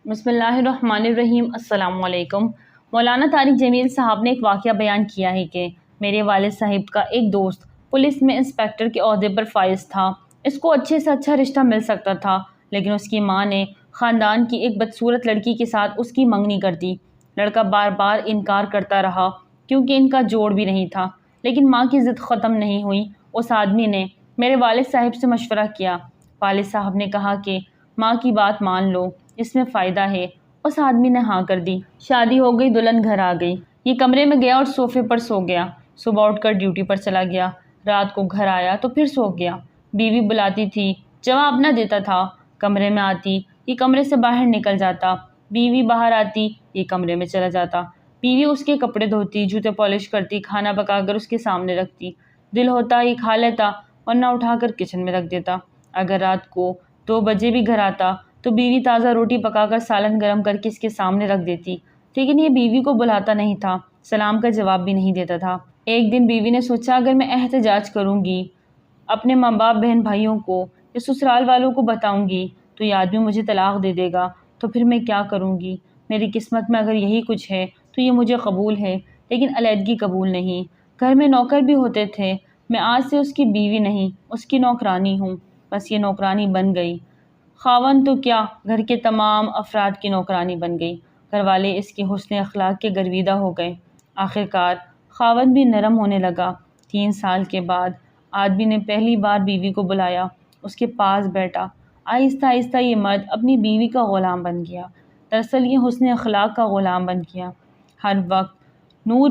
بسم اللہ الرحمن الرحیم۔ السلام علیکم۔ مولانا طارق جمیل صاحب نے ایک واقعہ بیان کیا ہے کہ میرے والد صاحب کا ایک دوست پولیس میں انسپیکٹر کے عہدے پر فائز تھا۔ اس کو اچھے سے اچھا رشتہ مل سکتا تھا، لیکن اس کی ماں نے خاندان کی ایک بدصورت لڑکی کے ساتھ اس کی منگنی کر دی۔ لڑکا بار بار انکار کرتا رہا کیونکہ ان کا جوڑ بھی نہیں تھا، لیکن ماں کی ضد ختم نہیں ہوئی۔ اس آدمی نے میرے والد صاحب سے مشورہ کیا۔ والد صاحب نے کہا کہ ماں کی بات مان لو، اس میں فائدہ ہے۔ اس آدمی نے ہاں کر دی۔ شادی ہو گئی، دلہن گھر آ گئی۔ یہ کمرے میں گیا اور صوفے پر سو گیا۔ صبح اٹھ کر ڈیوٹی پر چلا گیا۔ رات کو گھر آیا تو پھر سو گیا۔ بیوی بلاتی تھی، جواب نہ دیتا تھا۔ کمرے میں آتی، یہ کمرے سے باہر نکل جاتا۔ بیوی باہر آتی، یہ کمرے میں چلا جاتا۔ بیوی اس کے کپڑے دھوتی، جوتے پالش کرتی، کھانا پکا کر اس کے سامنے رکھتی۔ دل ہوتا یہ کھا لیتا، ورنہ اٹھا کر کچن میں رکھ دیتا۔ اگر رات کو 2 بجے بھی گھر آتا تو بیوی تازہ روٹی پکا کر سالن گرم کر کے اس کے سامنے رکھ دیتی، لیکن یہ بیوی کو بلاتا نہیں تھا، سلام کا جواب بھی نہیں دیتا تھا۔ ایک دن بیوی نے سوچا اگر میں احتجاج کروں گی، اپنے ماں باپ بہن بھائیوں کو یا سسرال والوں کو بتاؤں گی تو یہ آدمی مجھے طلاق دے دے گا، تو پھر میں کیا کروں گی؟ میری قسمت میں اگر یہی کچھ ہے تو یہ مجھے قبول ہے، لیکن علیحدگی قبول نہیں۔ گھر میں نوکر بھی ہوتے تھے، میں آج سے اس کی بیوی نہیں، اس کی نوکرانی ہوں۔ بس یہ نوکرانی بن گئی، خاوند تو کیا، گھر کے تمام افراد کی نوکرانی بن گئی۔ گھر والے اس کے حسن اخلاق کے گرویدہ ہو گئے۔ آخرکار خاوند بھی نرم ہونے لگا۔ 3 سال کے بعد آدمی نے پہلی بار بیوی کو بلایا، اس کے پاس بیٹھا۔ آہستہ آہستہ یہ مرد اپنی بیوی کا غلام بن گیا۔ دراصل یہ حسن اخلاق کا غلام بن گیا۔ ہر وقت نور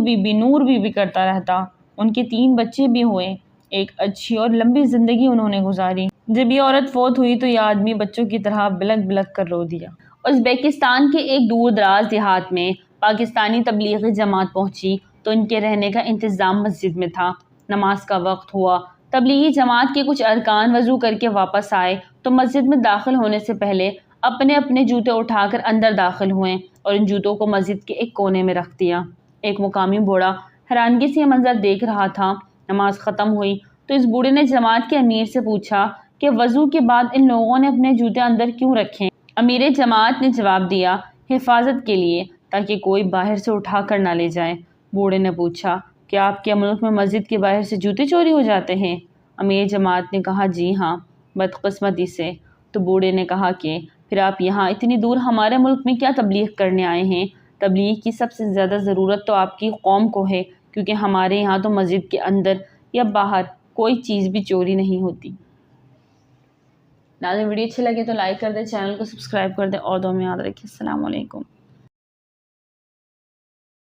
بی بی کرتا رہتا۔ ان کے 3 بچے بھی ہوئے۔ ایک اچھی اور لمبی زندگی انہوں نے گزاری۔ جب یہ عورت فوت ہوئی تو یہ آدمی بچوں کی طرح بلک بلک کر رو دیا۔ ازبکستان کے ایک دور دراز دیہات میں پاکستانی تبلیغی جماعت پہنچی تو ان کے رہنے کا انتظام مسجد میں تھا۔ نماز کا وقت ہوا۔ تبلیغی جماعت کے کچھ ارکان وضو کر کے واپس آئے تو مسجد میں داخل ہونے سے پہلے اپنے اپنے جوتے اٹھا کر اندر داخل ہوئے اور ان جوتوں کو مسجد کے ایک کونے میں رکھ دیا۔ ایک مقامی بوڑھا حیرانگی سے یہ منظر دیکھ رہا تھا۔ نماز ختم ہوئی تو اس بوڑھے نے جماعت کے امیر سے پوچھا کہ وضو کے بعد ان لوگوں نے اپنے جوتے اندر کیوں رکھے؟ امیر جماعت نے جواب دیا، حفاظت کے لیے، تاکہ کوئی باہر سے اٹھا کر نہ لے جائے۔ بوڑھے نے پوچھا، کیا آپ کے ملک میں مسجد کے باہر سے جوتے چوری ہو جاتے ہیں؟ امیر جماعت نے کہا، جی ہاں، بدقسمتی سے۔ تو بوڑھے نے کہا کہ پھر آپ یہاں اتنی دور ہمارے ملک میں کیا تبلیغ کرنے آئے ہیں؟ تبلیغ کی سب سے زیادہ ضرورت تو آپ کی قوم کو ہے، کیونکہ ہمارے یہاں تو مسجد کے اندر یا باہر کوئی چیز بھی چوری نہیں ہوتی۔ ناظرین، ویڈیو اچھی لگے تو لائک کر دیں، چینل کو سبسکرائب کر دیں اور دعا میں یاد رکھیں۔ السلام علیکم۔